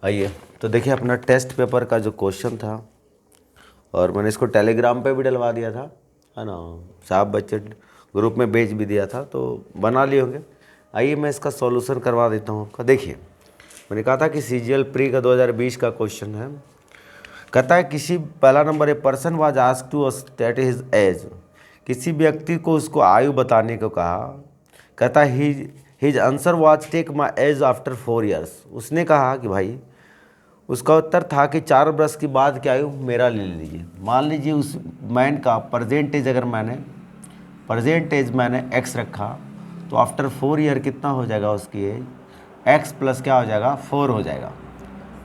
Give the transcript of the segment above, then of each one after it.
आइए तो देखिए अपना टेस्ट पेपर का जो क्वेश्चन था, और मैंने इसको टेलीग्राम पे भी डलवा दिया था, है ना, साहब बच्चे ग्रुप में भेज भी दिया था, तो बना लिए होंगे। आइए मैं इसका सॉल्यूशन करवा देता हूँ आपका। देखिए मैंने कहा था कि सीजीएल प्री का 2020 का क्वेश्चन है। कहता है किसी पहला number, a person was asked to state his age. किसी व्यक्ति को उसको आयु बताने को कहा। कहता है his answer was take my age after 4 years. उसने कहा कि भाई, उसका उत्तर था कि 4 वर्ष की बाद की आयु मेरा ले लीजिए। मान लीजिए उस मैन का परसेंटेज, अगर परसेंटेज मैंने एक्स रखा, तो आफ्टर 4 ईयर कितना हो जाएगा उसकी एज, एक्स प्लस क्या हो जाएगा 4 हो जाएगा।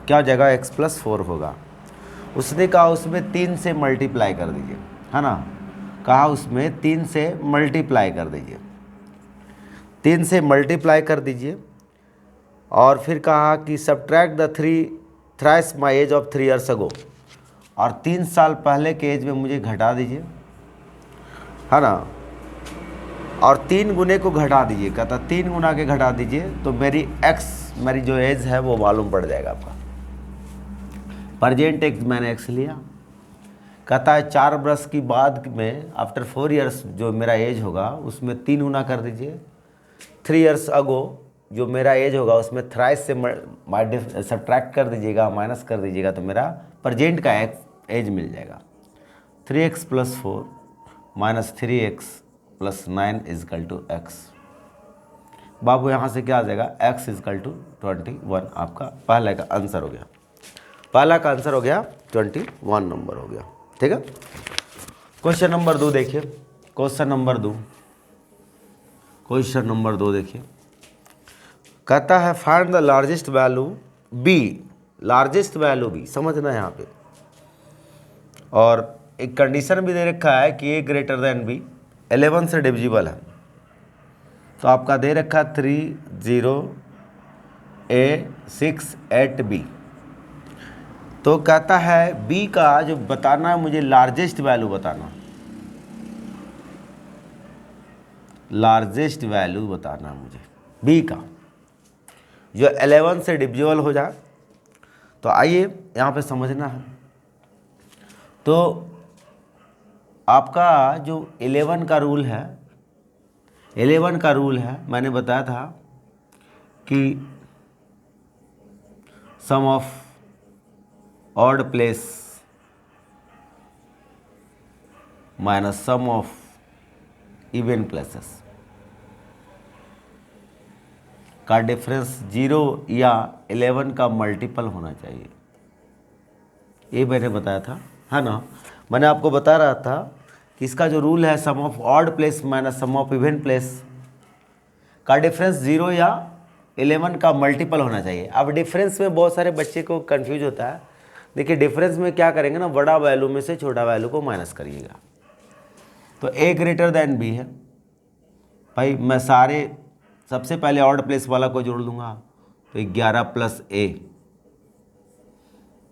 क्या हो जाएगा, एक्स प्लस 4 होगा। उसने कहा उसमें 3 से मल्टीप्लाई कर दीजिए, है ना, कहा उसमें 3 से मल्टीप्लाई कर दीजिए, 3 से मल्टीप्लाई कर दीजिए। और फिर कहा कि subtract the thrice my age of 3 years ago, और 3 साल पहले के एज में मुझे घटा दीजिए, है ना, और 3 गुने को घटा दीजिए। कहता 3 गुना के घटा दीजिए तो मेरी जो एज है वो मालूम पड़ जाएगा आपका। प्रेजेंट एक्स मैंने एक्स लिया। कहता है 4 वर्ष की बाद में आफ्टर 4 ईयर्स जो मेरा एज होगा उसमें 3 गुना कर दीजिए। 3 ईयर्स अगो जो मेरा एज होगा उसमें थ्राइस से सब्ट्रैक्ट कर दीजिएगा, माइनस कर दीजिएगा, तो मेरा प्रेजेंट का एज मिल जाएगा। 3x + 4 - 3x + 9 = x। बाबू यहाँ से क्या आ जाएगा, x = 21। आपका पहले का आंसर हो गया, पहला का आंसर हो गया 21 नंबर हो गया। ठीक है। क्वेश्चन नंबर 2 देखिए। क्वेश्चन नंबर 2 देखिए। कहता है find the largest value B. Largest value B समझना है यहाँ पे, और एक कंडीशन भी दे रखा है कि a ग्रेटर देन बी 11 से डिविजिबल है। तो आपका दे रखा है 3 0 a 6 8 b। तो कहता है b का जो बताना है मुझे, लार्जेस्ट वैल्यू बताना, लार्जेस्ट वैल्यू बताना है मुझे b का, जो 11 से डिविजिबल हो जाए। तो आइए यहाँ पे समझना है। तो आपका जो 11 का रूल है, 11 का रूल है, मैंने बताया था कि sum of odd place minus sum of even places का डिफरेंस 0 या 11 का मल्टीपल होना चाहिए। ये मैंने बताया था, है ना। मैंने आपको बता रहा था कि इसका जो रूल है, sum of odd place minus sum of even place का डिफरेंस 0 या 11 का मल्टीपल होना चाहिए। अब डिफरेंस में बहुत सारे बच्चे को कंफ्यूज होता है। देखिए डिफरेंस में क्या करेंगे ना, बड़ा वैल्यू में से छोटा वैल्यू को माइनस करिएगा। तो a ग्रेटर देन b है भाई, मैं सबसे पहले ऑड प्लेस वाला को जोड़ लूँगा, तो 11 + a,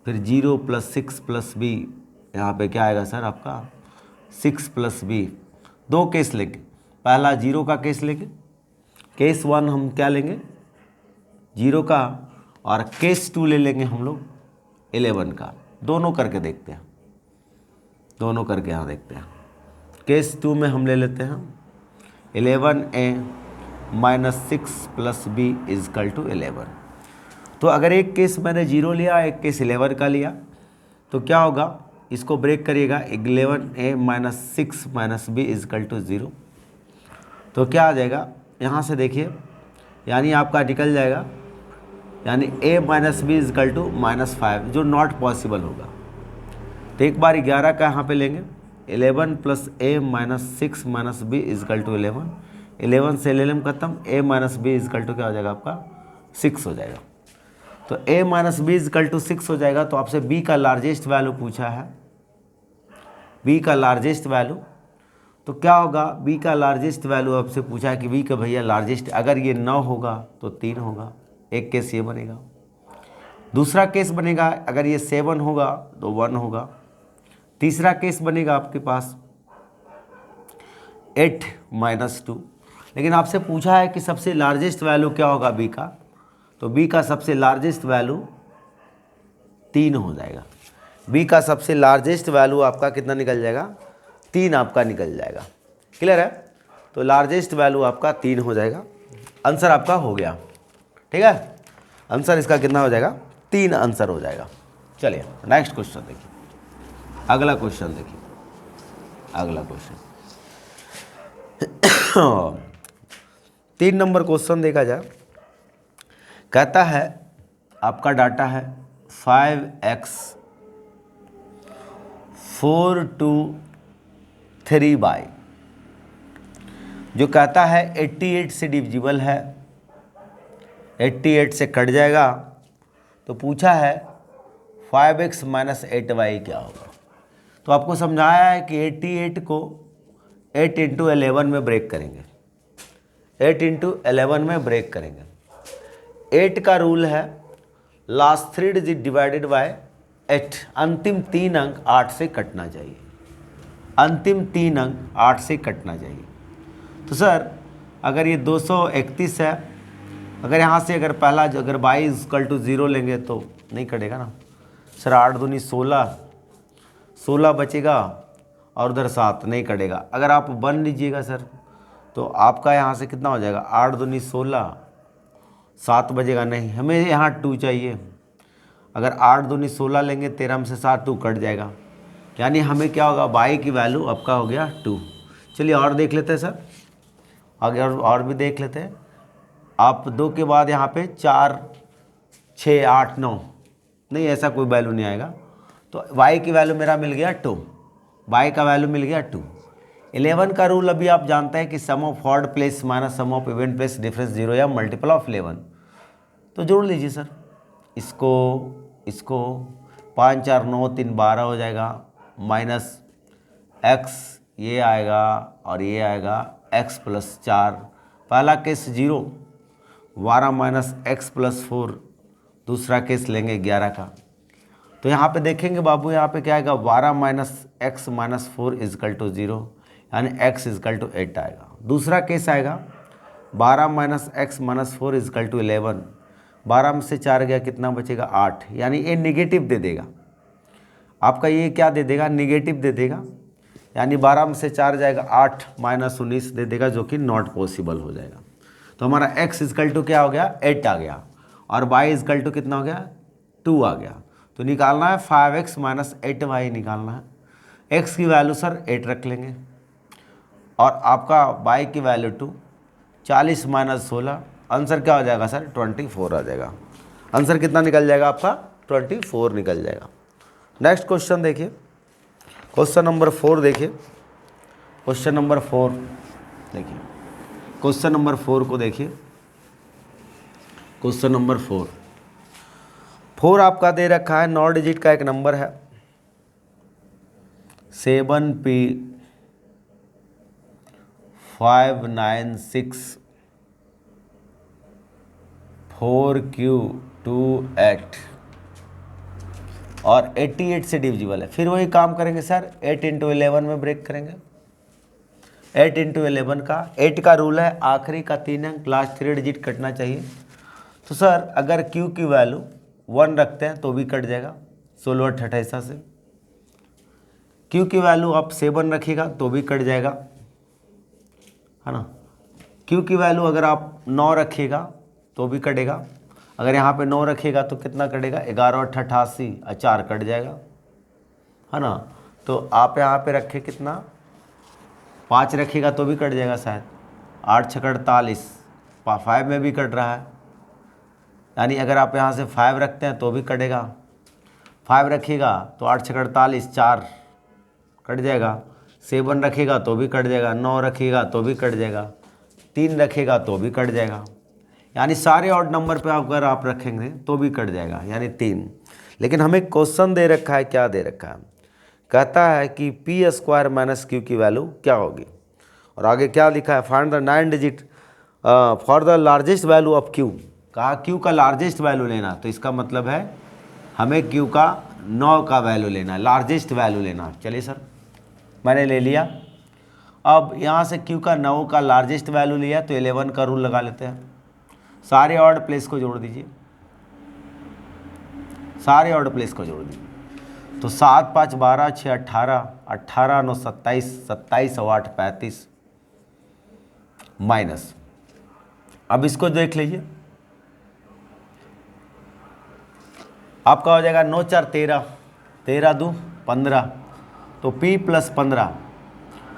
फिर 0 + 6 + b, यहाँ पे क्या आएगा सर आपका 6 + b। 2 केस लेंगे, पहला 0 का केस लेंगे, केस 1 हम क्या लेंगे 0 का, और केस 2 ले लेंगे हम लोग 11 का। दोनों करके देखते हैं, दोनों करके यहाँ देखते हैं। केस 2 में हम ले लेते हैं 11a - 6 + b = 11। तो अगर एक केस मैंने 0 लिया, एक केस 11 का लिया, तो क्या होगा, इसको ब्रेक करिएगा, 11a - 6 - b = 0। तो क्या आ जाएगा यहाँ से देखिए, यानी आपका निकल जाएगा, यानी a - b = -5, जो नॉट पॉसिबल होगा। तो एक बार 11 का यहाँ पे लेंगे, 11 + a - 6 - b = 11। 11 से 11 खत्म, a - b = क्या हो जाएगा आपका 6 हो जाएगा। तो a - b = 6 हो जाएगा। तो आपसे b का लार्जेस्ट वैल्यू पूछा है, b का लार्जेस्ट वैल्यू, तो क्या होगा, b का लार्जेस्ट वैल्यू आपसे पूछा है कि b का भैया लार्जेस्ट, अगर ये 9 होगा तो 3 होगा, एक केस ये बनेगा। दूसरा केस बनेगा, अगर ये 7 होगा तो 1 होगा। तीसरा केस बनेगा आपके पास 8 - 2। लेकिन आपसे पूछा है कि सबसे लार्जेस्ट वैल्यू क्या होगा b का, तो b का सबसे लार्जेस्ट वैल्यू 3 हो जाएगा। बी का सबसे लार्जेस्ट वैल्यू आपका कितना निकल जाएगा, 3 आपका निकल जाएगा। क्लियर है? तो लार्जेस्ट वैल्यू आपका 3 हो जाएगा। आंसर आपका हो गया। ठीक है, आंसर इसका कितना हो जाएगा, 3 आंसर हो जाएगा। चलिए नेक्स्ट क्वेश्चन देखिए, अगला क्वेश्चन देखिए, अगला क्वेश्चन 3 नंबर क्वेश्चन देखा जाए। कहता है आपका डाटा है 5x 4 to 3y, जो कहता है 88 से डिविजिबल है, 88 से कट जाएगा। तो पूछा है 5x माइनस 8y क्या होगा। तो आपको समझाया है कि 88 को 8 इंटू 11 में ब्रेक करेंगे, 8 इंटू 11 में ब्रेक करेंगे। 8 का रूल है लास्ट 3 डिजिट डिवाइडेड बाय 8, अंतिम 3 अंक 8 से कटना चाहिए, अंतिम 3 अंक 8 से कटना चाहिए। तो सर अगर ये 231 है, अगर यहाँ से अगर पहला अगर 22 लेंगे तो नहीं कटेगा ना सर। 8 दूनी 16, 16 बचेगा और उधर 7 नहीं कटेगा। अगर आप 1 लीजिएगा सर तो आपका यहाँ से कितना हो जाएगा, 8 दूनी 16, 7 बजेगा नहीं, हमें यहाँ 2 चाहिए। अगर 8 दूनी 16 लेंगे, 13 में से 7 2 कट जाएगा, यानी हमें क्या होगा, y की वैल्यू आपका हो गया 2। चलिए और देख लेते हैं सर, आगे और भी देख लेते हैं। आप 2 के बाद यहाँ पे 4 6 8 9 नहीं, ऐसा कोई वैल्यू नहीं आएगा। तो y की वैल्यू मेरा मिल गया 2, y का वैल्यू मिल गया 2। 11 का रूल अभी आप जानते हैं कि sum of odd place minus sum of even place difference 0 या मल्टीपल ऑफ 11। तो जोड़ लीजिए सर, इसको 5 4 9 3 12 हो जाएगा, माइनस x ये आएगा और ये आएगा x प्लस 4, पहला केस 0, 12 माइनस x प्लस 4, दूसरा केस लेंगे 11 का। तो यहाँ पे देखेंगे बाबू, यहाँ पे क्या आएगा, 12 minus X minus 4 equal to 0, यानी x इजकल टू 8 आएगा। दूसरा केस आएगा 12 minus X minus 4 equal to 11, 12 में से 4 गया, कितना बचेगा 8, यानी ये निगेटिव दे देगा आपका, ये क्या दे देगा, निगेटिव दे देगा, यानी 12 में से 4 जाएगा 8 माइनस 19 दे देगा, जो कि नॉट पॉसिबल हो जाएगा। तो हमारा x इजकल टू क्या हो गया, 8 आ गया, और y इजकल टू कितना हो गया, 2 आ गया। तो निकालना है 5x माइनस 8y निकालना है। x की वैल्यू सर 8 रख लेंगे, और आपका y की वैल्यू 2, 40 माइनस 16, आंसर क्या हो जाएगा सर, 24 आ जाएगा। आंसर कितना निकल जाएगा आपका, 24 निकल जाएगा। नेक्स्ट क्वेश्चन देखिए, क्वेश्चन नंबर 4 देखिए, क्वेश्चन नंबर 4 देखिए, क्वेश्चन नंबर 4 को देखिए। क्वेश्चन नंबर 4 आपका दे रखा है, 9 डिजिट का एक नंबर है, 7P 596 4Q28 और 88 से डिविजिबल है। फिर वही काम करेंगे सर, 8 इंटू 11 में ब्रेक करेंगे। 8 इंटू 11 का 8 का रूल है, आखिरी का 3 अंक लास्ट 3 डिजिट कटना चाहिए। तो सर अगर Q की वैल्यू 1 रखते हैं तो भी कट जाएगा, 16 28 से। Q की वैल्यू आप 7 रखिएगा तो भी कट जाएगा, है ना। Q की वैल्यू अगर आप 9 रखिएगा तो भी कटेगा, अगर यहाँ पे 9 रखिएगा तो कितना कटेगा, 11 और 88 और 4 कट जाएगा, है ना। तो आप यहाँ पे रखे कितना, 5 रखिएगा तो भी कट जाएगा शायद, 8 6 48, 5 में भी कट रहा है, यानी अगर आप यहाँ से 5 रखते हैं तो भी कटेगा। 5 रखिएगा तो 8 6 48, 4 कट जाएगा, 7 रखिएगा तो भी कट जाएगा, 9 रखिएगा तो भी कट जाएगा, 3 रखिएगा तो भी कट जाएगा, यानी सारे ऑड नंबर पे अगर आप रखेंगे तो भी कट जाएगा, यानी 3। लेकिन हमें क्वेश्चन दे रखा है, क्या दे रखा है, कहता है कि पी स्क्वायर माइनस क्यू की वैल्यू क्या होगी, और आगे क्या लिखा है, find the 9 digit for the largest value of Q. कहा क्यू का लार्जेस्ट वैल्यू लेना, तो इसका मतलब है हमें क्यू का 9 का वैल्यू लेना है, लार्जेस्ट वैल्यू लेना। चलिए सर मैंने ले लिया, अब यहाँ से क्यू का 9 का लार्जेस्ट वैल्यू लिया तो 11 का रूल लगा लेते हैं। सारे ऑड प्लेस को जोड़ दीजिए, सारे ऑड प्लेस को जोड़ दिए। तो 7 5 12 6 18, 18 9 27, 27 और 8 35 माइनस। अब इसको देख लीजिए, आपका हो जाएगा 9 4 13, 13 2 15, तो P प्लस 15।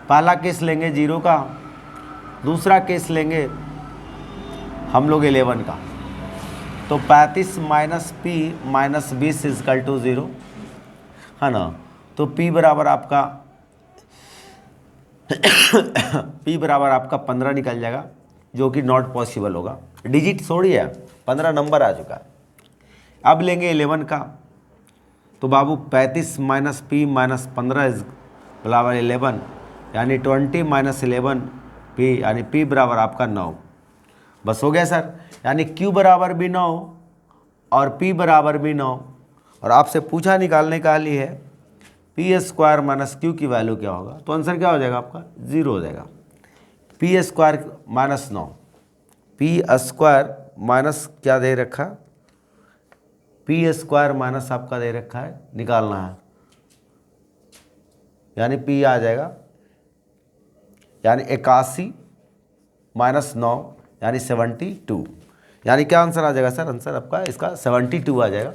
पहला केस लेंगे 0 का, दूसरा केस लेंगे हम लोग 11 का। तो 35 minus P minus 20 equal to 0, है ना। तो P बराबर आपका P बराबर आपका 15 निकल जाएगा, जो कि नॉट पॉसिबल होगा। डिजिट छोड़िए, 15 नंबर आ चुका है। अब लेंगे 11 का, तो बाबू 35 माइनस P माइनस 15 इज बराबर 11, यानी 20 माइनस 11 P, यानी P बराबर आपका 9। बस हो गया सर, यानी Q बराबर भी 9 और P बराबर भी 9। और आपसे पूछा निकालने का लिए है P स्क्वायर माइनस Q की वैल्यू क्या होगा, तो आंसर क्या हो जाएगा आपका 0 हो जाएगा। P square minus 9, P square minus क्या दे रखा, P स्क्वायर माइनस आपका दे रखा है, निकालना है, यानी P आ जाएगा, यानी 81 माइनस 9 यानी 72, यानी क्या आंसर आ जाएगा सर, आंसर आपका इसका 72 आ जाएगा,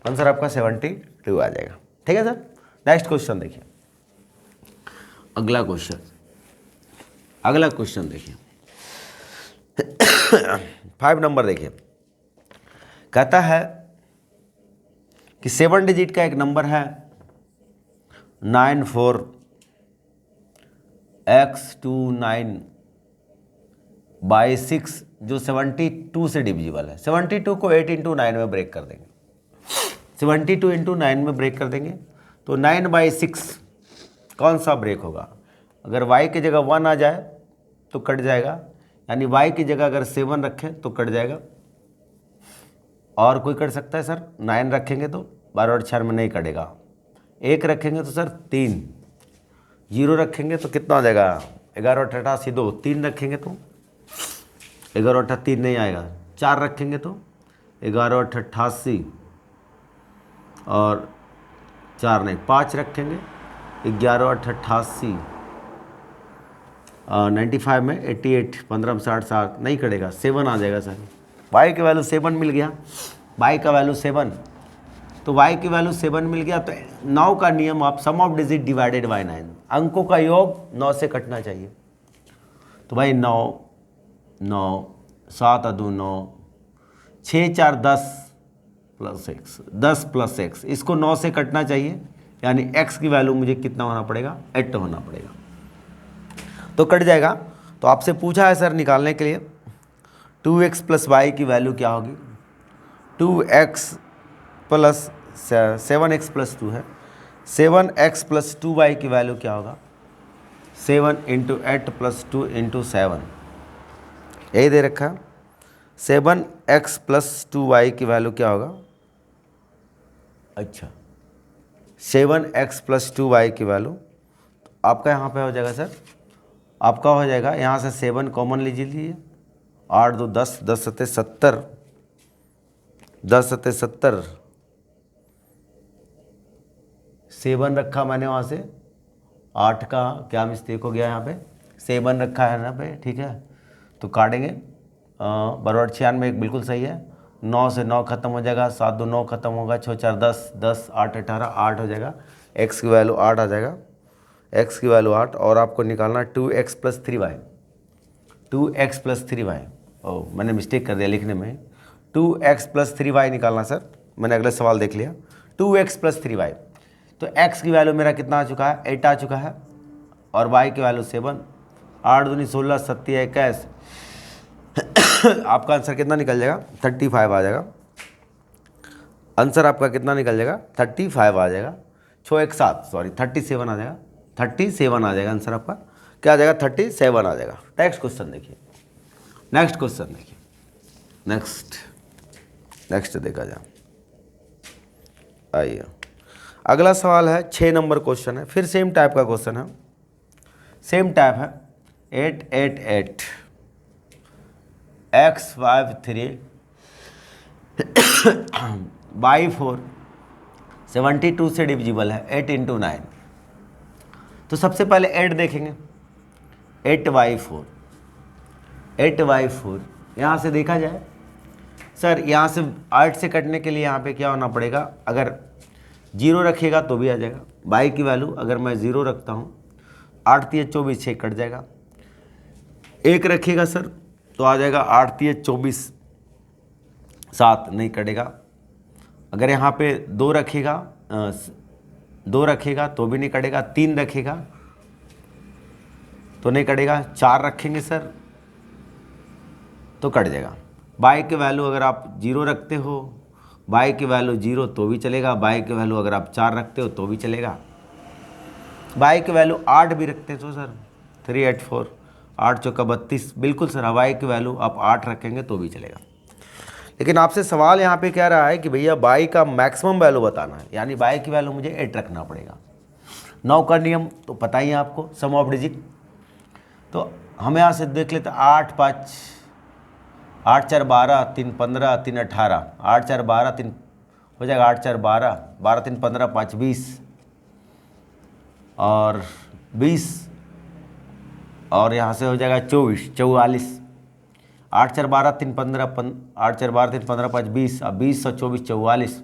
आंसर आपका 72 आ जाएगा। ठीक है सर। नेक्स्ट क्वेश्चन देखिए, अगला क्वेश्चन देखिए 5 नंबर देखिए, कहता है कि 7 डिजिट का एक नंबर है 94x29/6, जो 72 से डिविजिबल है। 72 को 8 × 9 में ब्रेक कर देंगे, 72 × 9 में ब्रेक कर देंगे, तो 9/6 कौन सा ब्रेक होगा। अगर y की जगह 1 आ जाए तो कट जाएगा, यानी y की जगह अगर 7 रखें तो कट जाएगा। और कोई कर सकता है सर, 9 रखेंगे तो 12 और 4 में नहीं कटेगा, 1 रखेंगे तो सर 3, 0 रखेंगे तो कितना हो जाएगा 11 और 88 2, 3 रखेंगे तो 11 और 3 नहीं आएगा, 4 रखेंगे तो 11 और 88 और 4 नहीं, 5 रखेंगे 11 और 88 95 में 88, 15 में 60 नहीं कटेगा, 7 आ जाएगा सर। y की वैल्यू 7 मिल गया, y का वैल्यू 7, तो y की वैल्यू 7 मिल गया। तो 9 का नियम, आप सम ऑफ डिजिट डिवाइडेड बाय 9, अंकों का योग 9 से कटना चाहिए। तो भाई 9 9 7 2 9, 6 4 10 प्लस x, 10 प्लस x, इसको 9 से कटना चाहिए, यानी x की वैल्यू मुझे कितना होना पड़ेगा 8 होना पड़ेगा, तो कट जाएगा। तो आपसे पूछा है सर निकालने के लिए 2x प्लस y की वैल्यू क्या होगी। 2x प्लस 7x प्लस 2 है, 7x प्लस 2y की वैल्यू क्या होगा, 7 × 8 प्लस 2 × 7, यही दे रखा है। 7x प्लस 2y की वैल्यू क्या होगा, अच्छा 7x प्लस 2y की वैल्यू आपका यहाँ पे हो जाएगा सर, आपका हो जाएगा यहाँ से 7 कॉमन लीजिए, 8 2 10, 10 7 70, 10 7 70, 7 रखा मैंने वहाँ से, 8 का क्या मिस्टेक हो गया यहाँ पे, 7 रखा है ना पे, ठीक है। तो काटेंगे, बराबर 96 एक बिल्कुल सही है, 9 से 9 खत्म हो जाएगा, 7 2 9 खत्म होगा, 6 4 10, 10 8 18, 8 हो जाएगा, x की वैल्यू 8 आ जाएगा, x की वैल्यू 8। और आपको निकालना 2x plus 3y, 2x plus 3y, ओ मैंने मिस्टेक कर दिया लिखने में, 2x प्लस 3y निकालना सर, मैंने अगले सवाल देख लिया, 2x प्लस 3y। तो x की वैल्यू मेरा कितना आ चुका है 8 आ चुका है, और y की वैल्यू 7, 8 दूनी 16 7 21, आपका आंसर कितना निकल जाएगा 35 आ जाएगा, आंसर आपका कितना निकल जाएगा 35 आ जाएगा, 6 1 7 सॉरी 37 आ जाएगा, 37 आ जाएगा आंसर आपका, क्या आ जाएगा 37 आ जाएगा। नेक्स्ट क्वेश्चन देखिए, नेक्स्ट देखा जाए, आइए अगला सवाल है 6 नंबर क्वेश्चन है, फिर सेम टाइप का क्वेश्चन है, सेम टाइप है 8 8 8 x 5 3 बाई 4 72 से डिविजिबल है, 8 इंटू 9। तो सबसे पहले 8 देखेंगे, 8/4, 8/4 यहाँ से देखा जाए सर, यहाँ से 8 से कटने के लिए यहाँ पे क्या होना पड़ेगा, अगर 0 रखिएगा तो भी आ जाएगा। बाई की वैल्यू अगर मैं 0 रखता हूँ, 8 3 24, 6 कट जाएगा। 1 रखिएगा सर तो आ जाएगा 8 3 24, 7 नहीं कटेगा। अगर यहाँ पे 2 रखिएगा, 2 रखेगा तो भी नहीं कटेगा। 3 रखेगा तो नहीं कटेगा। 4 रखेंगे सर तो कट जाएगा। बाई की वैल्यू अगर आप 0 रखते हो, बाई की वैल्यू 0 तो भी चलेगा। बाई की वैल्यू अगर आप 4 रखते हो तो भी चलेगा। बाई की वैल्यू 8 भी रखते हैं तो सर 3 8 4, 8 चौका 32, बिल्कुल सर। बाई की वैल्यू आप 8 रखेंगे तो भी चलेगा। लेकिन आपसे सवाल यहाँ पे क्या रहा है कि भैया बाई का मैक्सिमम वैल्यू बताना है, यानी बाई की वैल्यू मुझे 8 रखना पड़ेगा। 9 का नियम तो पता ही है आपको, सम ऑफ डिजिट। तो हम यहाँ से देख लेते हैं 8 5, 8 4 12, 3 15, 3 18, 8 4 12, 3 हो जाएगा, 8 4 12, 12 3 15, 5 20 और 20 और यहाँ से हो जाएगा 24 44, 8 4 12 3 15, 8 4 12 3 15 5 20, अब 20 और 24 44,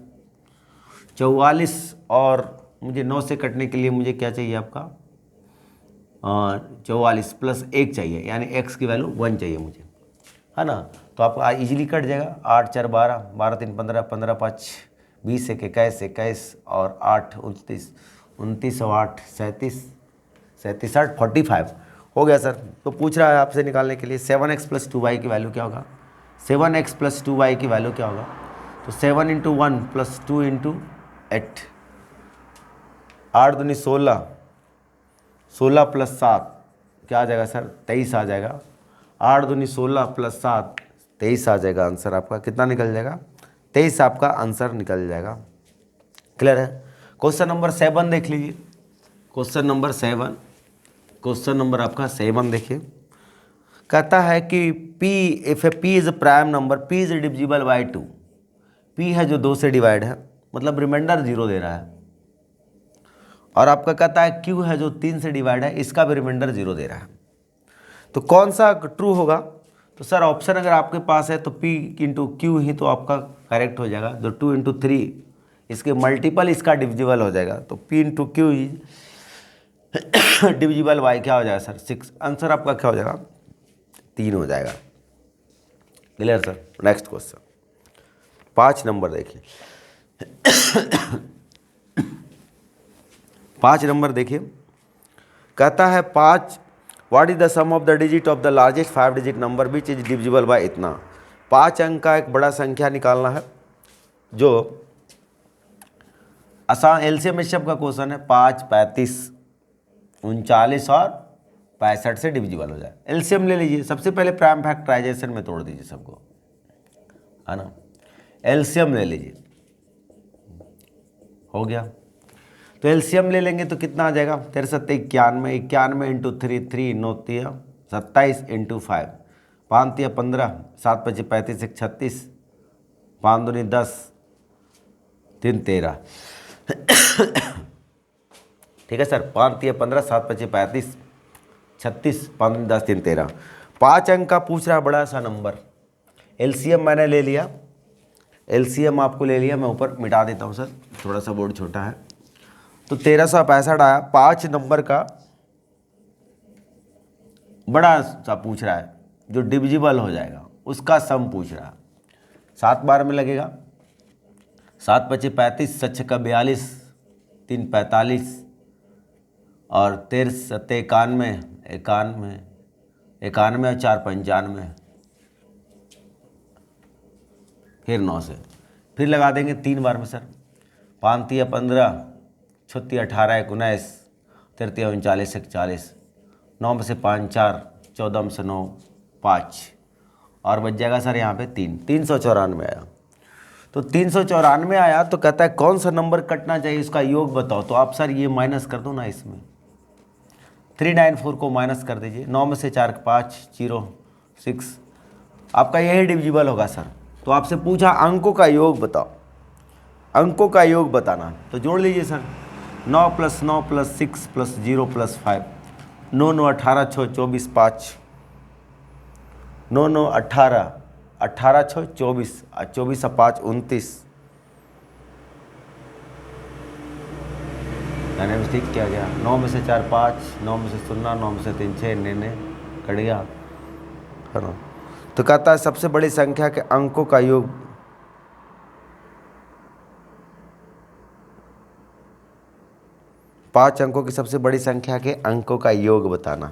44 और मुझे 9 से कटने के लिए मुझे क्या चाहिए आपका, 44 प्लस 1 चाहिए, यानी x की वैल्यू 1 चाहिए मुझे, है ना। तो आपका इजीली कट जाएगा। 8 4 12, 12 3 15, 15 5 20 1 21 21 और 8 29, 29 और 8 37, 37 8 45 हो गया सर। तो पूछ रहा है आपसे निकालने के लिए 7x + 2y की वैल्यू क्या होगा। 7x + 2y की वैल्यू क्या होगा, तो 7 × 1 + 2 × 8, 8 दूनी 16, 16 + 7 क्या आ जाएगा सर, 23 आ जाएगा। 8 दूनी 16 + 7 23 आ जाएगा। आंसर आपका कितना निकल जाएगा, 23 आपका आंसर निकल जाएगा। क्लियर है। क्वेश्चन नंबर 7 देख लीजिए। क्वेश्चन नंबर 7, क्वेश्चन नंबर आपका 7 देखिए। कहता है कि P if A P is a prime number, P is divisible bye 2। P है जो 2 से डिवाइड है, मतलब रिमाइंडर 0 दे रहा है। और आपका कहता है Q है जो 3 से डिवाइड है, इसका भी रिमाइंडर 0 दे रहा है। तो कौन सा ट्रू होगा, तो सर ऑप्शन अगर आपके पास है तो P × Q ही तो आपका करेक्ट हो जाएगा। जो 2 × 3 इसके मल्टीपल इसका डिविजिबल हो जाएगा, तो P × Q he divisible by क्या हो जाएगा सर, 6। आंसर आपका क्या हो जाएगा, 3 हो जाएगा। Clear sir. Next question 5 number देखिए। 5 नंबर देखिए। कहता है 5 what is the sum of the digit of the largest 5 digit number which is divisible by इतना। 5 अंक का एक बड़ा संख्या निकालना है जो आसान एलसीएम एचएफ का क्वेश्चन है। 5 35 39 और 65 से डिविजिबल हो जाए। एलसीएम ले लीजिए। सबसे पहले प्राइम फैक्टराइजेशन में तोड़ दीजिए सबको, है ना। एलसीएम ले लीजिए, हो गया। तो एलसीएम ले लेंगे तो कितना आ जाएगा, 13 7 91, 91 × 3 3 9 3 27 × 5, 5 3 15, 7 5 35 1 36, 5 दूनी 10, 3 13। ठीक है सर। 5 3 15, 7 5 35 36, 5 दूनी 10, 3 13। 5 अंक का पूछ रहा बड़ा सा नंबर। एलसीएम मैंने ले लिया, एलसीएम आपको ले लिया। मैं ऊपर मिटा देता हूँ सर, थोड़ा सा बोर्ड छोटा है। तो 1365 आया। 5 नंबर का बड़ा सा पूछ रहा है जो डिविजिबल हो जाएगा, उसका सम पूछ रहा है। 7 बार में लगेगा। 7 5 35, 7 6 42, 3 45 और 13 7 91, 91 91 और 4 95, फिर 9 से फिर लगा देंगे 3 बार में सर। 5 3 15, 6 18 19, 3 39 41, 9 में से 5 4, 14 में से 9 5 और बच जाएगा सर यहाँ पे 3, 394 आया। तो 394 आया तो कहता है कौन सा नंबर कटना चाहिए, इसका योग बताओ। तो आप सर ये माइनस कर दो ना, इसमें 394 को माइनस कर दीजिए। 9 में से 4 5 0 6, आपका यही डिविजिबल होगा सर। तो आपसे पूछा अंकों का योग बताओ। अंकों का योग बताना। तो जोड़ लीजिए सर, 9 + 9 + 6 + 0 + 5, 9 9 18 6 24 5, 9 9 18, 18 6 24, 24 5 29। मैंने मिस्टेक क्या गया, 9 में से 4 5, 9 में से 0, 9 में से 3 6, ने कट गया, है ना। तो कहता है सबसे बड़ी संख्या के अंकों का योग, पांच अंकों की सबसे बड़ी संख्या के अंकों का योग बताना।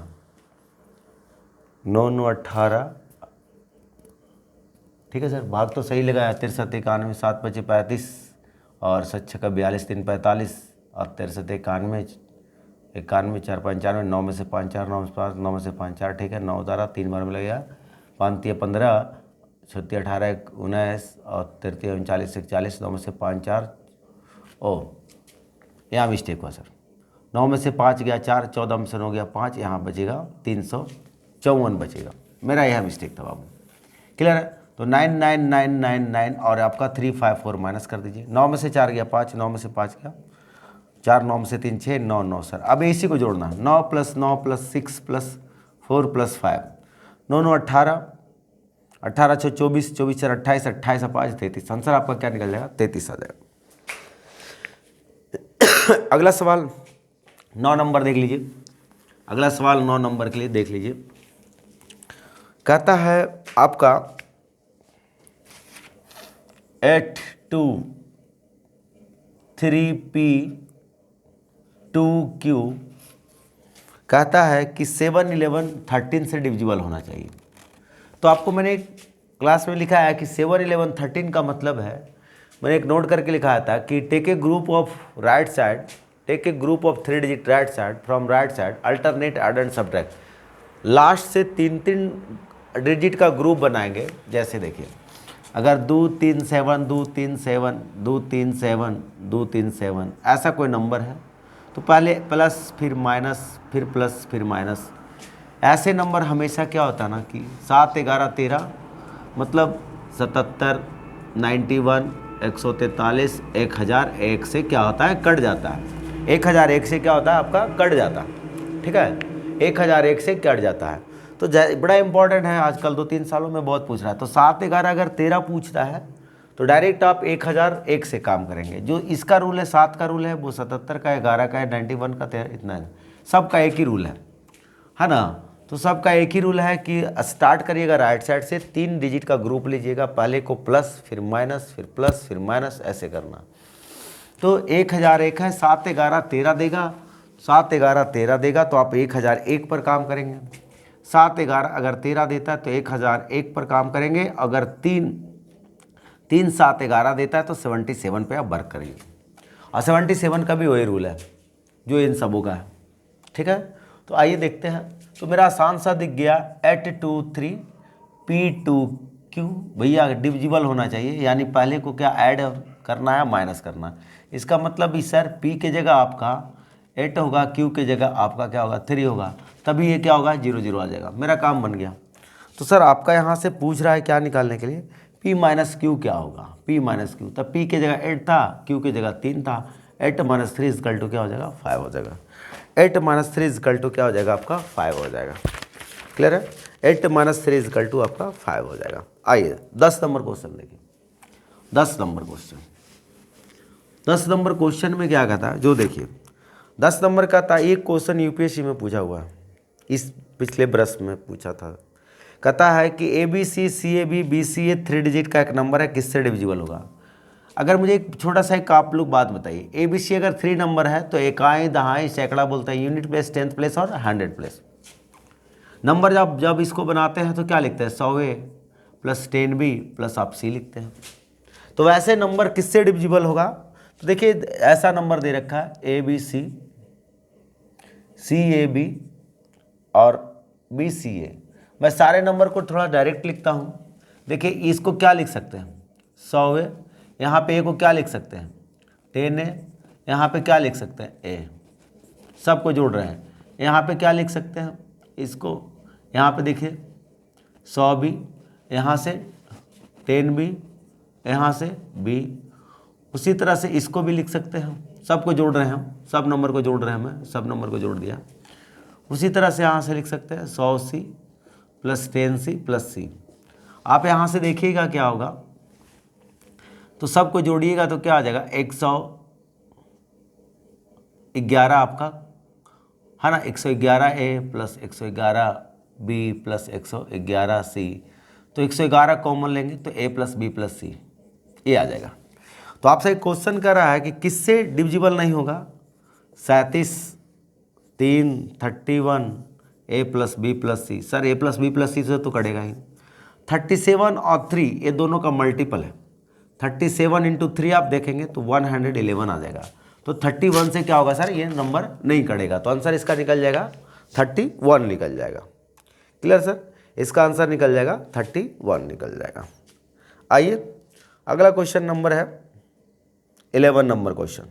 9 9 18, ठीक है सर, भाग तो सही लगाया, 63 91 7 5 35 और 7 6 42 3 45 और 63 91 91 4 95, 9 में से 5 4, 9 में से 5, 9 में से 5 4, ठीक है, 9 12 3 बार में लगेगा, 5 3 15, 6 18 19 और 33 39 41, 9 में से 5 4, ओ यहाँ मिस्टेक हुआ सर, 9 में से 5 गया 4, 14 में से 9 गया 5, यहाँ बचेगा 354 बचेगा, मेरा यह मिस्टेक था बाबू। क्लियर है। तो 99999 और आपका 354 माइनस कर दीजिए, 9 में से 4 गया 5, 9 में से 5 गया 4, 9 में से 3 6, 9 9 सर। अब इसी को जोड़ना, 9 + 9 + 6 + 4 + 5, 9 9 18, 18 6 24, 24 4 28, 28 5 33, आंसर आपका क्या निकल जाएगा, 33 आ जाएगा। अगला सवाल 9 नंबर देख लीजिए, अगला सवाल 9 नंबर के लिए देख लीजिए। कहता है आपका 8 2 3 P 2 Q, कहता है कि 7 11 13 से डिविजिबल होना चाहिए। तो आपको मैंने क्लास में लिखा है कि 7 11 13 का मतलब है, मैंने एक नोट करके लिखा था कि take a group of right side, take a group of 3 digit right side from right side, alternate add and subtract. Last से 3 डिजिट का ग्रुप बनाएंगे। जैसे देखिए, अगर 2 3 7 2 3 7 2 3 7 2 3 7 ऐसा कोई नंबर है तो पहले प्लस फिर माइनस फिर प्लस फिर माइनस। ऐसे नंबर हमेशा क्या होता है ना कि 7 11 13 मतलब 77 91 143 1001 से क्या होता है, कट जाता है। 1001 से क्या होता है आपका, कट जाता है, ठीक है, 1001 से कट जाता है। तो बड़ा इंपॉर्टेंट है, आजकल 2-3 सालों में बहुत पूछ रहा है। तो 7 11 अगर 13 पूछता है तो डायरेक्ट आप 1001 से काम करेंगे। जो इसका रूल है 7 का रूल है वो 77 का है, 11 का है, 91 का, 13, इतना है, सबका एक ही रूल है ना। तो सबका एक ही रूल है कि स्टार्ट करिएगा राइट साइड से, 3 डिजिट का ग्रुप लीजिएगा, पहले को प्लस फिर माइनस फिर प्लस फिर माइनस ऐसे करना। तो 1001 है, 7 11 13 देगा, 7 11 13 देगा तो आप 1001 पर काम करेंगे। 7 11 अगर 13 देता है तो 1001 पर काम करेंगे। अगर 3 7 11 देता है तो 77 पे आप वर्क करेंगे। और 77 का भी वही रूल है जो इन सबों का है, ठीक है। तो आइए देखते हैं। तो मेरा आसान सा दिख गया 8 2 3 P 2 Q, भैया डिविजिबल होना चाहिए, यानी पहले को क्या ऐड करना है, माइनस करना है। इसका मतलब भी सर P के जगह आपका 8 होगा, Q के जगह आपका क्या होगा 3 होगा, तभी ये क्या होगा 0 0 आ जाएगा। मेरा काम बन गया। तो सर आपका यहाँ से पूछ रहा है क्या निकालने के लिए, P - Q क्या होगा, P - Q। तब P के जगह 8 था, Q के जगह 3 था, 8 - 3 = क्या हो जाएगा 5 हो जाएगा। 8 - 3 = क्या हो जाएगा आपका 5 हो जाएगा। क्लियर है, 8 - 3 = आपका 5 हो जाएगा। आइए 10 नंबर क्वेश्चन देखिए। 10 नंबर क्वेश्चन, 10 नंबर क्वेश्चन में क्या कहता है, जो देखिए 10 नंबर का था, एक क्वेश्चन यूपीएससी में पूछा हुआ है, इस पिछले बरस में पूछा था। कहता है कि ABC CAB BCA 3 डिजिट का एक नंबर है, किससे डिविजिबल होगा। अगर मुझे एक छोटा सा एक आप लोग बात बताइए, ABC अगर 3 नंबर है तो इकाई दहाई सैकड़ा बोलते हैं, यूनिट प्लेस, टेंथ प्लेस और 100 प्लेस। नंबर जब इसको बनाते हैं तो क्या लिखते हैं, 100A + 10B + आप C लिखते हैं। तो वैसे नंबर किससे डिविजिबल होगा, तो देखिए ऐसा नंबर दे रखा है ABC CAB और BCA। मैं सारे नंबर को थोड़ा डायरेक्ट लिखता हूँ। देखिए इसको क्या लिख सकते हैं 100A, यहाँ पे A को क्या लिख सकते हैं 10A, यहाँ पे क्या लिख सकते हैं A, सबको जोड़ रहे हैं। यहाँ पे क्या लिख सकते हैं इसको, यहाँ पे देखिए 100B, यहाँ से 10B, यहाँ से B, उसी तरह से इसको भी लिख सकते हैं हम, सबको जोड़ रहे हैं हम, सब नंबर को जोड़ रहे हैं, मैं सब नंबर को जोड़ दिया। उसी तरह से यहाँ से लिख सकते हैं 100C + 10C + C। आप यहाँ से देखिएगा क्या होगा, तो सबको जोड़िएगा तो क्या आ जाएगा 111 आपका है ना, 111A + 111B + 111C। तो 111 कॉमन लेंगे तो A + B + C ये आ जाएगा। तो आपसे एक क्वेश्चन कर रहा है कि किससे डिविजिबल नहीं होगा, 37, 3, 31, A + B + C। Sir A + B + C से तो कटेगा ही। 37 और 3 ये दोनों का मल्टीपल है। 37 × 3 आप देखेंगे तो 111 आ जाएगा। तो 31 से क्या होगा सर, ये नंबर नहीं कटेगा, तो आंसर इसका निकल जाएगा 31 निकल जाएगा। क्लियर सर, इसका आंसर निकल जाएगा 31 निकल जाएगा। आइए अगला क्वेश्चन नंबर है 11 नंबर क्वेश्चन।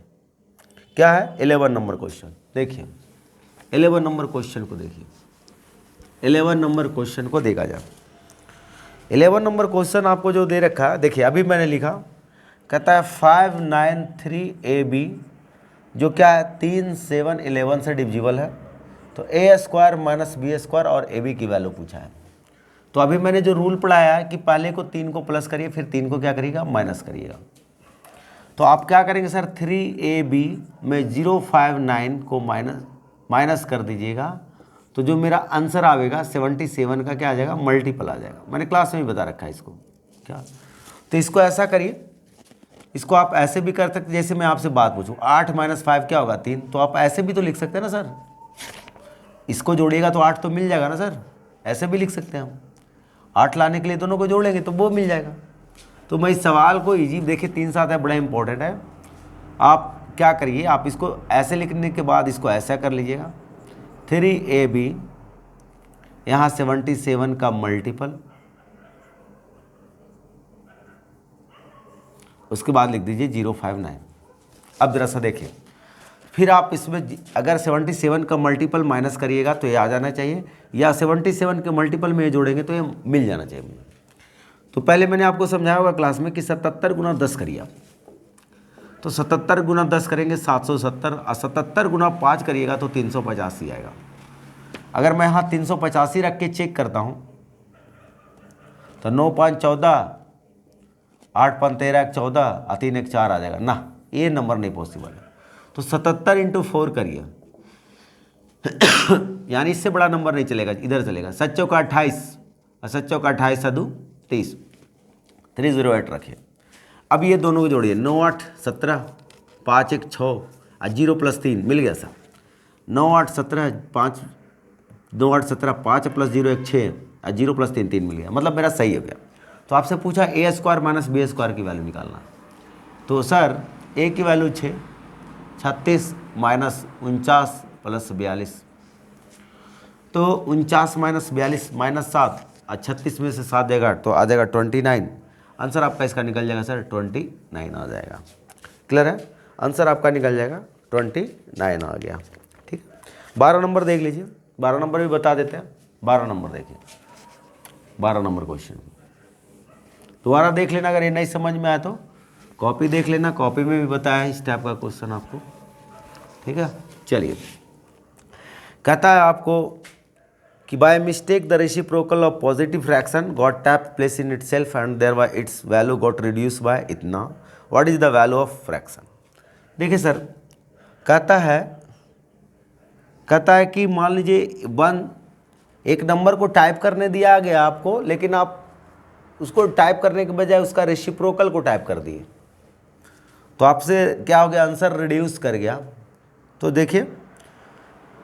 क्या है 11 नंबर क्वेश्चन, देखिए 11 नंबर क्वेश्चन को देखिए, 11 नंबर क्वेश्चन को देखा जाए। 11 नंबर क्वेश्चन आपको जो दे रखा है, देखिए अभी मैंने लिखा, कहता है 593AB जो क्या है 3, 7, 11 से डिविजिबल है। तो A² - B² और AB की वैल्यू पूछा है। तो अभी मैंने जो रूल पढ़ाया है कि पहले को 3 को प्लस करिए, फिर 3 को क्या करिएगा माइनस करिएगा। तो आप क्या करेंगे सर, 3AB में 059 को माइनस कर दीजिएगा, तो जो मेरा आंसर आएगा 77 का क्या आ जाएगा, मल्टीपल आ जाएगा। मैंने क्लास में भी बता रखा है इसको क्या। तो इसको ऐसा करिए, इसको आप ऐसे भी कर सकते, जैसे मैं आपसे बात पूछूं 8 - 5 क्या होगा 3, तो आप ऐसे भी तो लिख सकते हैं ना सर, इसको जोड़िएगा तो 8 तो मिल जाएगा ना सर, ऐसे भी लिख सकते हैं हम। 8 लाने के लिए दोनों को जोड़ेंगे तो वो मिल जाएगा। तो मैं इस सवाल को ईजी, देखिए 3 7 है, बड़ा इंपॉर्टेंट है। आप क्या करिए, आप इसको ऐसे लिखने के बाद इसको ऐसा कर लीजिएगा, 3AB यहाँ 77 का मल्टीपल, उसके बाद लिख दीजिए 059। अब जरा सा देखिए, फिर आप इसमें अगर 77 का मल्टीपल माइनस करिएगा तो ये आ जाना चाहिए, या 77 के मल्टीपल में ये जोड़ेंगे तो ये मिल जाना चाहिए मुझे। तो पहले मैंने आपको समझाया होगा क्लास में कि 77 × 10 करिए आप, तो 77 × 10 करेंगे 770, और 77 × 5 करिएगा तो 385 आएगा। अगर मैं यहाँ 385 रख के चेक करता हूँ तो 9 × 5 = 14, 8 × 5 = 13, 14 और 3 × 4 आ जाएगा ना, ये नंबर नहीं पॉसिबल है। तो 77 × 4 करिए, यानी इससे बड़ा नंबर नहीं चलेगा, इधर चलेगा। 7 × 28 और 7 × 28 = 30, 308 रखिए। अब ये दोनों को जोड़िए, 9 8 17, 5 1 6 और 0 + 3 मिल गया सर। 9 8 17, 5 2 8 17, 5 + 0 1 6 और 0 + 3 3 मिल गया, मतलब मेरा सही हो गया। तो आपसे पूछा A² - B² की वैल्यू निकालना, तो सर A की वैल्यू 6, 36 - 49 + 42, तो 49 - 42 - 7 और 36 में से 7 जाएगा तो आ जाएगा 29। आंसर आपका इसका निकल जाएगा सर 29 आ जाएगा। क्लियर है, आंसर आपका निकल जाएगा 29 आ गया। ठीक, 12 नंबर देख लीजिए, 12 नंबर भी बता देते हैं। 12 नंबर देखिए, 12 नंबर क्वेश्चन दोबारा देख लेना, अगर ये नहीं समझ में आया तो कॉपी देख लेना, कॉपी में भी बताया है इस टाइप का क्वेश्चन आपको। ठीक है, चलिए, कहता है आपको कि by mistake the reciprocal of positive fraction got tap place in itself and there by its value got reduce by इतना, what is the value of fraction. देखिए सर, कहता है कि मान लीजिए एक नंबर को टाइप करने दिया गया आपको, लेकिन आप उसको टाइप करने के बजाय उसका रेसिप्रोकल को टाइप कर दिए, तो आपसे क्या हो गया, आंसर रिड्यूस कर गया। तो देखिए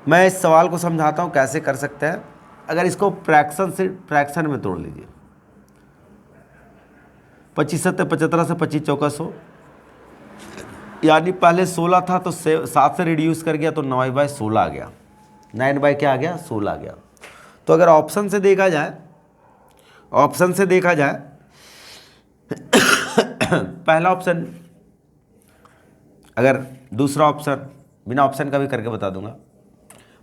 मैं इस सवाल को समझाता हूँ कैसे कर सकते हैं। अगर इसको फ्रैक्शन में तोड़ लीजिए, 25 7 75 से 25 चौका 100, यानी पहले 16 था तो 7 से रिड्यूस कर गया तो 9/16 आ गया, 9 क्या आ गया 16 आ गया। तो अगर ऑप्शन से देखा जाए पहला ऑप्शन, अगर दूसरा ऑप्शन बिना ऑप्शन का भी करके बता दूंगा।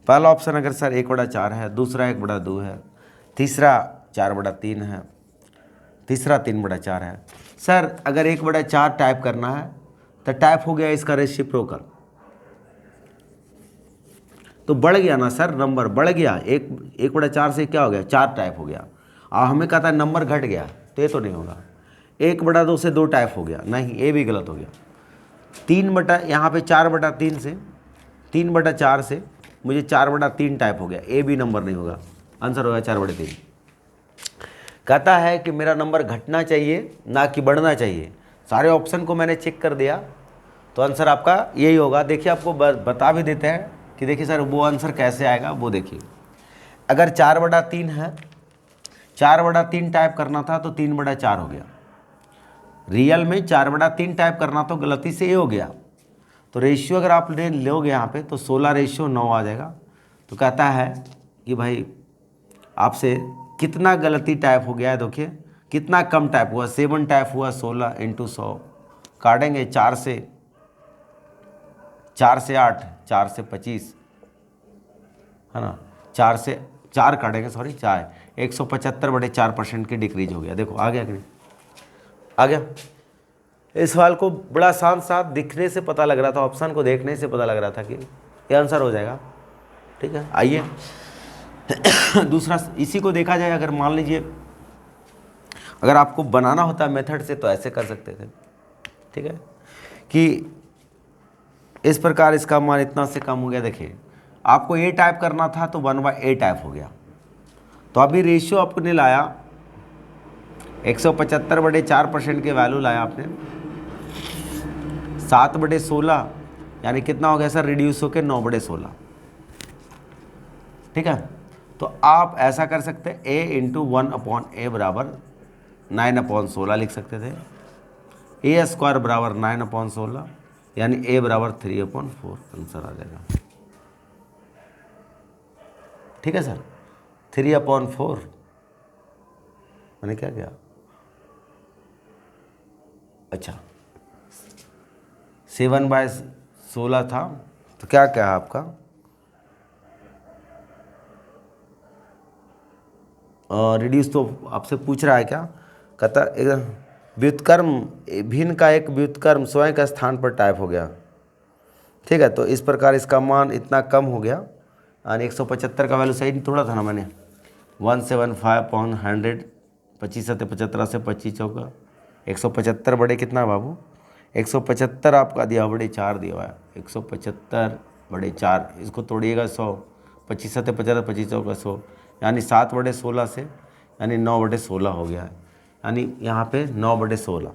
पहला ऑप्शन अगर सर 1/4 है, दूसरा 1/2 है, तीसरा 4/3 है, तीसरा 3/4 है। सर अगर 1/4 टाइप करना है तो टाइप हो गया इसका रेसिप्रोकल। तो बढ़ गया ना सर, नंबर बढ़ गया, 1/4 से क्या हो गया, 4 टाइप हो गया। हमें कहता है नंबर घट गया, तो ये तो नहीं होगा। 1/2 से 2 टाइप हो गया, नहीं ये भी गलत हो गया। 3 यहाँ पे 4/3 से 3/4 से मुझे 4/3 टाइप हो गया, ए भी नंबर नहीं होगा, आंसर होगा 4/3। कहता है कि मेरा नंबर घटना चाहिए ना कि बढ़ना चाहिए। सारे ऑप्शन को मैंने चेक कर दिया, तो आंसर आपका यही होगा। देखिए आपको बता भी देते हैं कि देखिए सर वो आंसर कैसे आएगा, वो देखिए। अगर 4/3 है, 4/3 टाइप करना था तो 3/4 हो गया। रियल में 4/3 टाइप करना तो गलती से ये हो गया। तो रेशियो अगर आप लोगे यहाँ पे तो 16:9 आ जाएगा। तो कहता है कि भाई आपसे कितना गलती टाइप हो गया है, देखिए कितना कम टाइप हुआ, 7 टाइप हुआ, 16 × 100 काटेंगे, 4 से 8, 4 से 25 है ना, 4 से 4 काटेंगे, सॉरी 4, 175/4% की डिक्रीज हो गया। देखो आ गया कि नहीं, आ गया। इस सवाल को बड़ा आसान सा दिखने से पता लग रहा था, ऑप्शन को देखने से पता लग रहा था कि ये आंसर हो जाएगा। ठीक है, आइए दूसरा, इसी को देखा जाए। अगर मान लीजिए अगर आपको बनाना होता मेथड से तो ऐसे कर सकते थे, ठीक है, कि इस प्रकार इसका मान इतना से कम हो गया। देखिए आपको ए टाइप करना था तो 1/a टाइप हो गया। तो अभी रेशियो आपने लाया 175/4% के वैल्यू लाया आपने, 7/16 यानी कितना हो गया सर, रिड्यूस होकर 9/16। ठीक है, तो आप ऐसा कर सकते हैं a × 1/a बराबर 9/16 लिख सकते थे। a² बराबर 9/16 यानी a बराबर 3/4 आंसर आ जाएगा। ठीक है सर, 3/4 मैंने क्या किया, अच्छा 7/16 था, तो क्या क्या है आपका, रिड्यूस तो आपसे पूछ रहा है क्या, कहता व्युत्क्रम भिन्न का एक व्युत्क्रम स्वयं का स्थान पर टाइप हो गया। ठीक है, तो इस प्रकार इसका मान इतना कम हो गया, यानी 175 का वैल्यू सही नहीं तोड़ा था ना मैंने, 175/100, 25 × 75 से 25 चौका 175 बड़े कितना बाबू, 175 आपका दिया बड़े 4 दिया हुआ है, 175/4 इसको तोड़िएगा 100, 25 × 75 25 चौका 100 यानी 7/16 से यानी 9/16 हो गया है, यानी यहाँ पे 9/16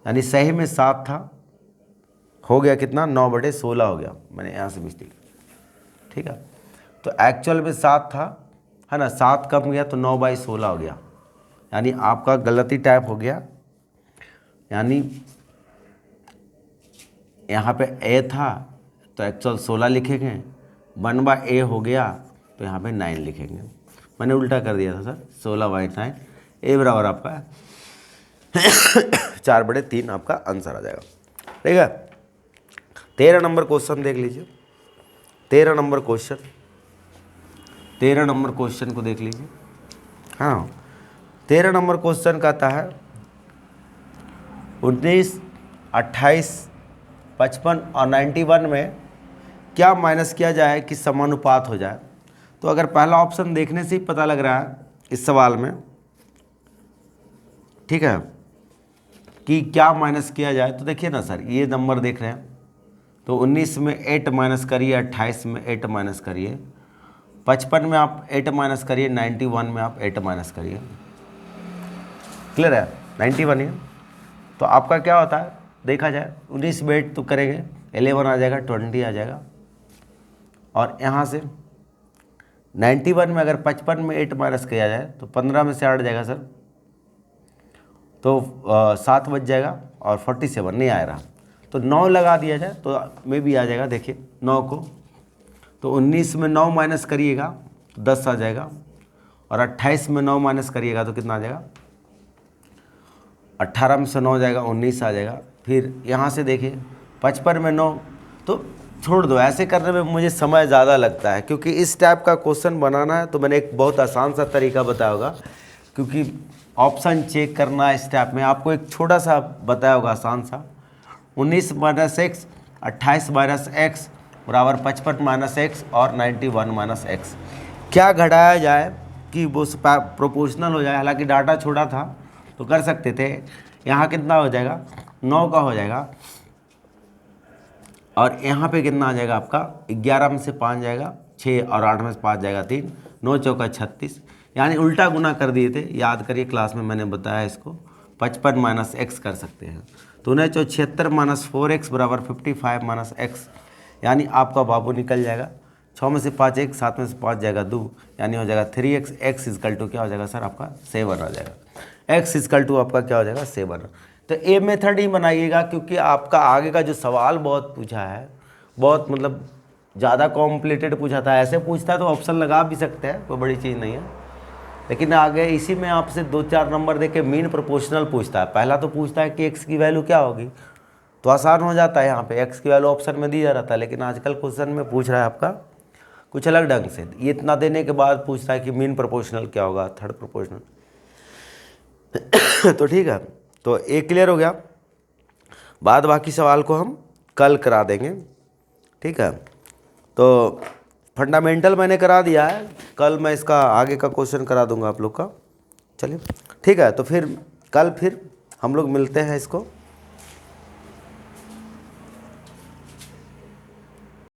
यानी सही में 7 था, हो गया कितना 9/16 हो गया, मैंने यहाँ से मिस्टेक। ठीक है, तो एक्चुअल में 7 था, है ना, 7 कम गया तो 9/16 हो गया, यानी आपका गलती टाइप हो गया। यानी यहाँ पे a था तो एक्चुअल 16 लिखेंगे, 1/a हो गया तो यहाँ पे 9 लिखेंगे। मैंने उल्टा कर दिया था सर, 16/9, a बराबर आपका 4/3 आपका आंसर आ जाएगा। ठीक है, 13 नंबर क्वेश्चन देख लीजिए, 13 नंबर क्वेश्चन को देख लीजिए। हाँ, 13 नंबर क्वेश्चन कहता है 19, 28, 55 और 91 में क्या माइनस किया जाए कि समानुपात हो जाए। तो अगर पहला ऑप्शन देखने से ही पता लग रहा है इस सवाल में, ठीक है, कि क्या माइनस किया जाए, तो देखिए ना सर, ये नंबर देख रहे हैं तो 19 में 8 माइनस करिए, 28 में 8 माइनस करिए, 55 में आप 8 माइनस करिए, 91 में आप 8 माइनस करिए। क्लियर है, 91 है तो आपका क्या होता है, देखा जाए 19 में 8 तो करेंगे 11 आ जाएगा, 20 आ जाएगा, और यहाँ से 91 में अगर 55 में 8 माइनस किया जाए तो 15 में से 8 जाएगा सर, तो 7 बच जाएगा और 47 नहीं आ रहा, तो 9 लगा दिया जाए तो में भी आ जाएगा। देखिए 9 को, तो 19 में 9 माइनस करिएगा तो 10 आ जाएगा, और 28 में 9 माइनस करिएगा तो कितना आ जाएगा, 18 में से 9 जाएगा 19 आ जाएगा। फिर यहाँ से देखिए 55 में 9, तो छोड़ दो, ऐसे करने में मुझे समय ज़्यादा लगता है, क्योंकि इस टाइप का क्वेश्चन बनाना है तो मैंने एक बहुत आसान सा तरीका बताया होगा, क्योंकि ऑप्शन चेक करना इस टाइप में आपको एक छोटा सा बताया होगा आसान सा, 19 माइनस एक्स, 28 माइनस एक्स बराबर 55 माइनस एक्स और 91 माइनस एक्स। क्या घटाया जाए कि वो प्रोपोर्शनल हो जाए, हालांकि डाटा छोड़ा था तो कर सकते थे। यहाँ कितना हो जाएगा, 9 का हो जाएगा, और यहाँ पे कितना आ जाएगा आपका, 11 में से 5 जाएगा 6 और 8 में से 5 जाएगा 3, 9 चौका 36, यानी उल्टा गुना कर दिए थे। याद करिए क्लास में मैंने बताया इसको, 55 माइनस एक्स कर सकते हैं। तो 9 चौ 76 माइनस 4x बराबर 55 माइनस एक्स, यानी आपका बाबू निकल जाएगा। 6 में से 5 1, 7 में से 5 जाएगा 2, यानी हो जाएगा 3x। x इजकल टू क्या हो जाएगा सर आपका 7 आ जाएगा। x इजकल टू आपका क्या हो जाएगा 7। तो ए मेथड ही बनाइएगा, क्योंकि आपका आगे का जो सवाल बहुत पूछा है, बहुत मतलब ज़्यादा कॉम्प्लिकेटेड पूछा था। ऐसे पूछता है तो ऑप्शन लगा भी सकते हैं, कोई बड़ी चीज़ नहीं है। लेकिन आगे इसी में आपसे 2-4 नंबर दे के मीन प्रोपोर्शनल पूछता है। पहला तो पूछता है कि x की वैल्यू क्या होगी, तो आसान हो जाता है, यहाँ पे x की वैल्यू ऑप्शन में दी जा रहा था। लेकिन आजकल क्वेश्चन में पूछ रहा है आपका कुछ अलग ढंग से। ये इतना देने के बाद पूछता है कि मीन प्रोपोर्शनल क्या होगा, थर्ड प्रोपोर्शनल। तो ठीक है, तो एक क्लियर हो गया। बाद बाकी सवाल को हम कल करा देंगे, ठीक है। तो फंडामेंटल मैंने करा दिया है, कल मैं इसका आगे का क्वेश्चन करा दूंगा आप लोग का। चलिए ठीक है, तो फिर कल फिर हम लोग मिलते हैं इसको